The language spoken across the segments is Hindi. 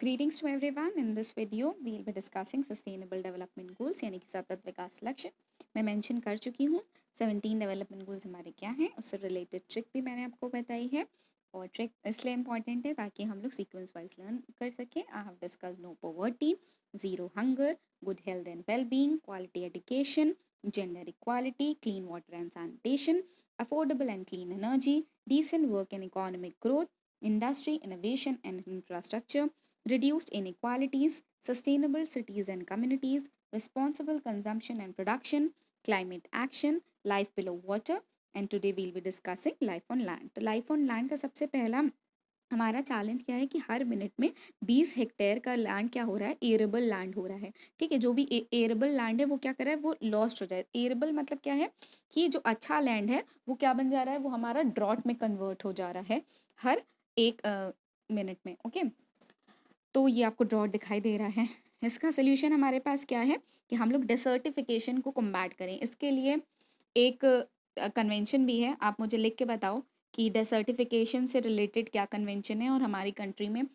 Greetings to everyone. In this video, we'll be discussing Sustainable Development Goals यानी कि सतत विकास लक्ष्य। मैं मेंशन कर चुकी हूँ 17 डेवलपमेंट गोल्स हमारे क्या हैं, उससे रिलेटेड ट्रिक भी मैंने आपको बताई है। और ट्रिक इसलिए इम्पॉर्टेंट है ताकि हम लोग सीक्वेंस वाइज लर्न कर सकें। I have discussed no poverty, zero hunger, good health and well being, quality education, gender equality, clean water and sanitation, affordable and clean energy, decent work and economic growth, industry, innovation and infrastructure, reduced inequalities, sustainable cities and communities, responsible consumption and production, climate action, life below water, and today we'll be discussing life on land. तो life on land का सबसे पहला हमारा चैलेंज क्या है कि हर मिनट में 20 हेक्टेयर का लैंड क्या हो रहा है, एरेबल लैंड हो रहा है। ठीक है, जो भी एरेबल लैंड है वो क्या कर रहा है, वो लॉस्ट हो जाए। एरेबल मतलब क्या है कि जो अच्छा लैंड है वो क्या बन जा रहा है, वो हमारा ड्रॉट में कन्वर्ट हो जा रहा है हर एक मिनट में। ओके, तो ये आपको ड्रॉट दिखाई दे रहा है। इसका सोल्यूशन हमारे पास क्या है कि हम लोग डेसर्टिफिकेशन को कम्बैट करें। इसके लिए एक कन्वेंशन भी है, आप मुझे लिख के बताओ कि डेसर्टिफिकेशन से रिलेटेड क्या कन्वेंशन है, और हमारी कंट्री में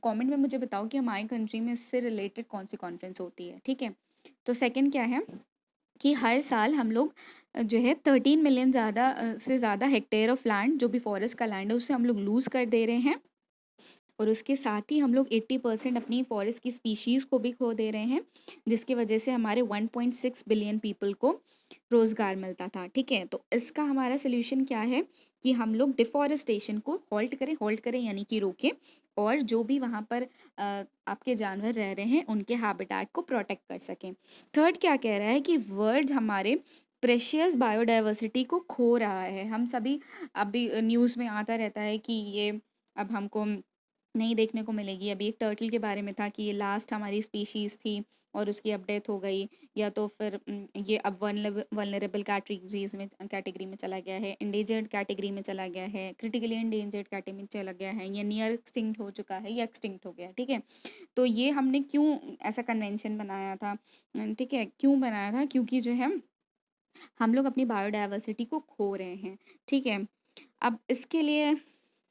कमेंट में मुझे बताओ कि हमारी कंट्री में इससे रिलेटेड कौन सी कॉन्फ्रेंस होती है। ठीक है, तो सेकंड क्या है कि हर साल हम लोग जो है 13 मिलियन से ज़्यादा हेक्टेयर ऑफ लैंड, जो भी फॉरेस्ट का लैंड है, उसे हम लोग लूज़ कर दे रहे हैं। और उसके साथ ही हम लोग 80% अपनी फॉरेस्ट की स्पीशीज़ को भी खो दे रहे हैं, जिसकी वजह से हमारे 1.6 बिलियन पीपल को रोज़गार मिलता था। ठीक है, तो इसका हमारा सोल्यूशन क्या है कि हम लोग डिफॉरेस्टेशन को होल्ड करें यानी कि रोकें, और जो भी वहाँ पर आपके जानवर रह रहे हैं उनके हैबिटेट को प्रोटेक्ट कर सकें। थर्ड क्या कह रहा है कि वर्ल्ड हमारे प्रेशियस बायोडाइवर्सिटी को खो रहा है। हम सभी अभी न्यूज़ में आता रहता है कि ये अब हमको नहीं देखने को मिलेगी। अभी एक टर्टल के बारे में था कि ये लास्ट हमारी स्पीशीज़ थी और उसकी अब डेथ हो गई, या तो फिर ये अब वल्नरेबल कैटेगरी में चला गया है, इंडेंजर्ड कैटेगरी में चला गया है, क्रिटिकली इंडेंजर्ड कैटेगरी में चला गया है, या नियर एक्सटिंक्ट हो चुका है या एक्सटिंक्ट हो गया। ठीक है, तो ये हमने क्यों ऐसा कन्वेंशन बनाया था, ठीक है, क्यों बनाया था, क्योंकि जो है हम लोग अपनी बायोडाइवर्सिटी को खो रहे हैं। ठीक है, अब इसके लिए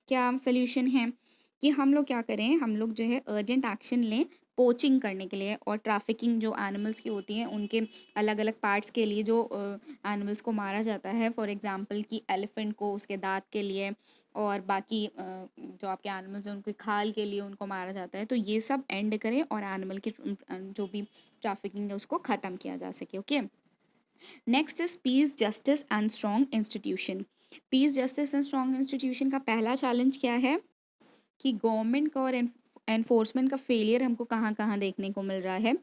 क्या सोल्यूशन है कि हम लोग क्या करें, हम लोग जो है अर्जेंट एक्शन लें पोचिंग करने के लिए, और ट्रैफिकिंग जो एनिमल्स की होती है उनके अलग अलग पार्ट्स के लिए जो एनिमल्स को मारा जाता है, फॉर एग्जांपल कि एलिफेंट को उसके दांत के लिए, और बाकी जो आपके एनिमल्स हैं उनकी खाल के लिए उनको मारा जाता है। तो ये सब एंड करें और एनिमल की जो भी ट्रैफिकिंग है उसको ख़त्म किया जा सके। Okay, next is peace, justice and strong institution. Peace, justice and strong institution का पहला चैलेंज क्या है कि गवर्नमेंट का और एनफोर्समेंट का फेलियर हमको कहाँ कहाँ देखने को मिल रहा है।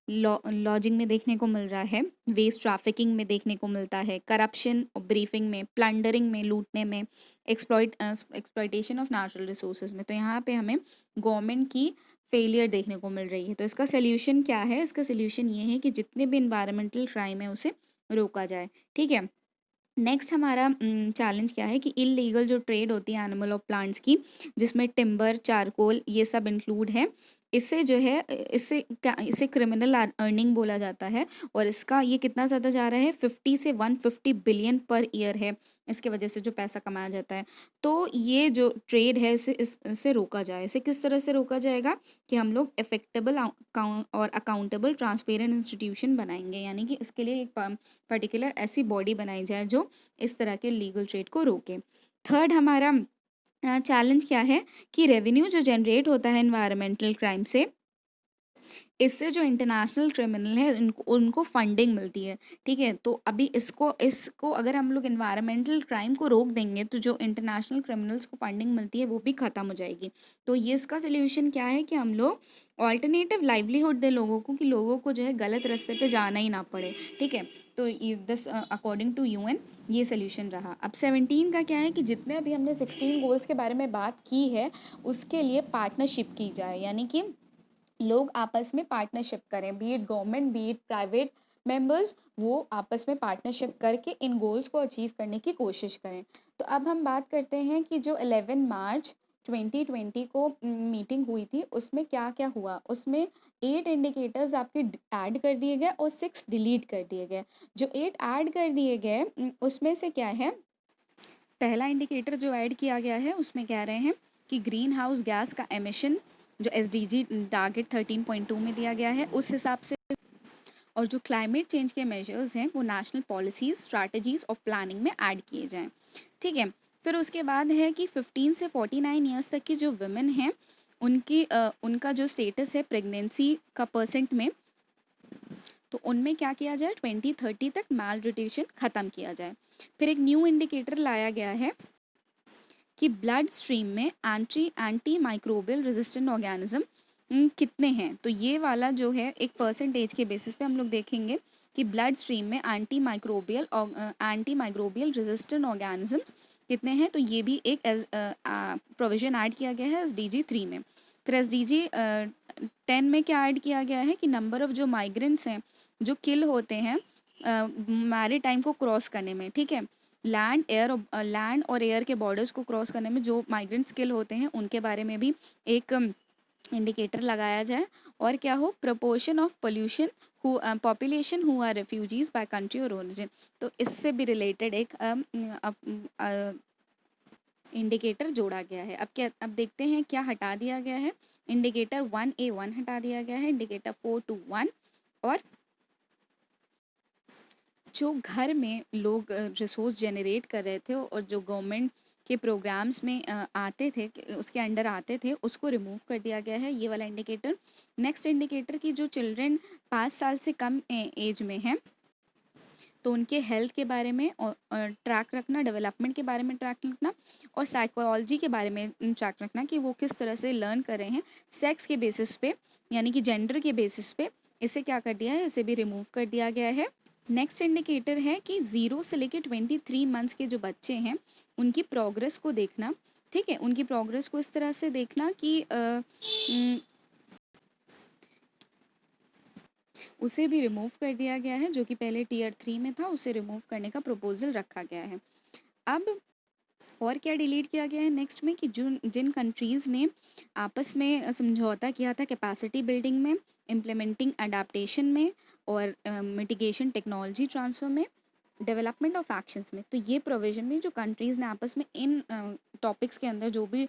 लॉजिंग में देखने को मिल रहा है, वेस्ट ट्रैफिकिंग में देखने को मिलता है, करप्शन और ब्रीफिंग में, प्लंडरिंग में, लूटने में, एक्सप्लॉइटेशन ऑफ नेचुरल रिसोर्सेज में। तो यहाँ पे हमें गवर्नमेंट की फेलियर देखने को मिल रही है। तो इसका सोल्यूशन क्या है, इसका सोल्यूशन ये है कि जितने भी इन्वायरमेंटल क्राइम है उसे रोका जाए। ठीक है, नेक्स्ट हमारा चैलेंज क्या है कि इलीगल जो ट्रेड होती है एनिमल और प्लांट्स की, जिसमें टिम्बर, चारकोल ये सब इंक्लूड है, इससे जो है इसे क्रिमिनल अर्निंग बोला जाता है। और इसका ये कितना ज़्यादा जा रहा है, 50 से 150 बिलियन पर ईयर है, इसके वजह से जो पैसा कमाया जाता है। तो ये जो ट्रेड है इसे रोका जाए। इसे किस तरह से रोका जाएगा कि हम लोग इफेक्टेबल और अकाउंटेबल ट्रांसपेरेंट इंस्टीट्यूशन बनाएंगे, यानी कि इसके लिए एक पर्टिकुलर ऐसी बॉडी बनाई जाए जो इस तरह के लीगल ट्रेड को रोके। थर्ड हमारा चैलेंज क्या है कि रेवेन्यू जो जनरेट होता है एनवायरमेंटल क्राइम से, इससे जो इंटरनेशनल क्रिमिनल है उनको फंडिंग मिलती है। ठीक है, तो अभी इसको अगर हम लोग एनवायरमेंटल क्राइम को रोक देंगे तो जो इंटरनेशनल क्रिमिनल्स को फंडिंग मिलती है वो भी ख़त्म हो जाएगी। तो ये इसका सोल्यूशन क्या है कि हम लोग ऑल्टरनेटिव लाइवलीहुड दें लोगों को, कि लोगों को जो है गलत रास्ते पे जाना ही ना पड़े। ठीक है, तो दिस अकॉर्डिंग टू UN ये सोल्यूशन रहा। अब 17 का क्या है कि जितने अभी हमने 16 गोल्स के बारे में बात की है उसके लिए पार्टनरशिप की जाए, यानी कि लोग आपस में पार्टनरशिप करें, B it government B it private members, वो आपस में पार्टनरशिप करके इन गोल्स को अचीव करने की कोशिश करें। तो अब हम बात करते हैं कि जो 11 मार्च 2020 को मीटिंग हुई थी उसमें क्या क्या हुआ। उसमें 8 इंडिकेटर्स आपके ऐड कर दिए गए और 6 डिलीट कर दिए गए। जो 8 ऐड कर दिए गए उसमें से क्या है, पहला इंडिकेटर जो ऐड किया गया है उसमें कह रहे हैं कि ग्रीन हाउस गैस का एमिशन जो SDG टारगेट 13.2 में दिया गया है उस हिसाब से, और जो क्लाइमेट चेंज के मेजर्स हैं वो नेशनल पॉलिसीज, स्ट्रैटेजीज और प्लानिंग में ऐड किए जाएं। ठीक है, फिर उसके बाद है कि 15 से 49 ईयर्स तक की जो वुमेन हैं उनका जो स्टेटस है प्रेगनेंसी का परसेंट में, तो उनमें क्या किया जाए 2030 तक माल न्यूट्रिशन ख़त्म किया जाए। फिर एक न्यू इंडिकेटर लाया गया है कि ब्लड स्ट्रीम में एंटी माइक्रोबियल रेजिस्टेंट ऑर्गेनिज्म कितने हैं। तो ये वाला जो है एक परसेंटेज के बेसिस पे हम लोग देखेंगे कि ब्लड स्ट्रीम में एंटी माइक्रोबियल रेजिस्टेंट ऑर्गेनिजम्स कितने हैं। तो ये भी एक प्रोविजन ऐड किया गया है SDG 3 में। फिर SDG 10 में क्या ऐड किया गया है कि नंबर ऑफ जो माइग्रेंट्स हैं जो किल होते हैं मैरी टाइम को क्रॉस करने में, ठीक है, लैंड और एयर के बॉर्डर्स को क्रॉस करने में जो माइग्रेंट्स किल होते हैं उनके बारे में भी एक इंडिकेटर लगाया जाए। और क्या हो, proportion of pollution population who are refugees by country और ओरिजिन, तो इससे भी रिलेटेड एक इंडिकेटर जोड़ा गया है। अब देखते हैं क्या हटा दिया गया है। इंडिकेटर 1A1 हटा दिया गया है, इंडिकेटर 421, और जो घर में लोग रिसोर्स जनरेट कर रहे थे और जो गवर्नमेंट के प्रोग्राम्स में आते थे, उसके अंडर आते थे, उसको रिमूव कर दिया गया है, ये वाला इंडिकेटर। नेक्स्ट इंडिकेटर की जो चिल्ड्रन 5 साल से कम एज में हैं तो उनके हेल्थ के बारे में और ट्रैक रखना, डेवलपमेंट के बारे में ट्रैक रखना, और साइकोलॉजी के बारे में ट्रैक रखना कि वो किस तरह से लर्न कर रहे हैं सेक्स के बेसिस पे, यानी कि जेंडर के बेसिस पे। इसे क्या कर दिया है, इसे भी रिमूव कर दिया गया है। नेक्स्ट इंडिकेटर है कि 0 से लेकर 23 मंथ्स के जो बच्चे हैं उनकी प्रोग्रेस को देखना। ठीक है, उनकी प्रोग्रेस को इस तरह से देखना कि उसे भी रिमूव कर दिया गया है, जो कि पहले Tier 3 में था, उसे रिमूव करने का प्रपोजल रखा गया है। अब और क्या डिलीट किया गया है नेक्स्ट में कि जिन कंट्रीज़ ने आपस में समझौता किया था कैपेसिटी बिल्डिंग में, इम्प्लीमेंटिंग अडेप्टेशन में, और मिटिगेशन टेक्नोलॉजी ट्रांसफ़र में, डेवलपमेंट ऑफ एक्शंस में, तो ये प्रोविजन में जो कंट्रीज़ ने आपस में इन टॉपिक्स के अंदर जो भी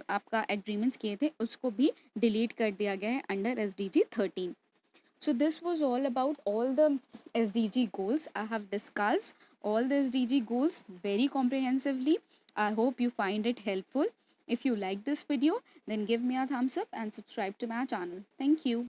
आपका एग्रीमेंट्स किए थे उसको भी डिलीट कर दिया गया है under SDG 13। So this was all about all the SDG goals. I have discussed all the SDG goals very comprehensively. I hope you find it helpful. If you like this video, then give me a thumbs up and subscribe to my channel. Thank you.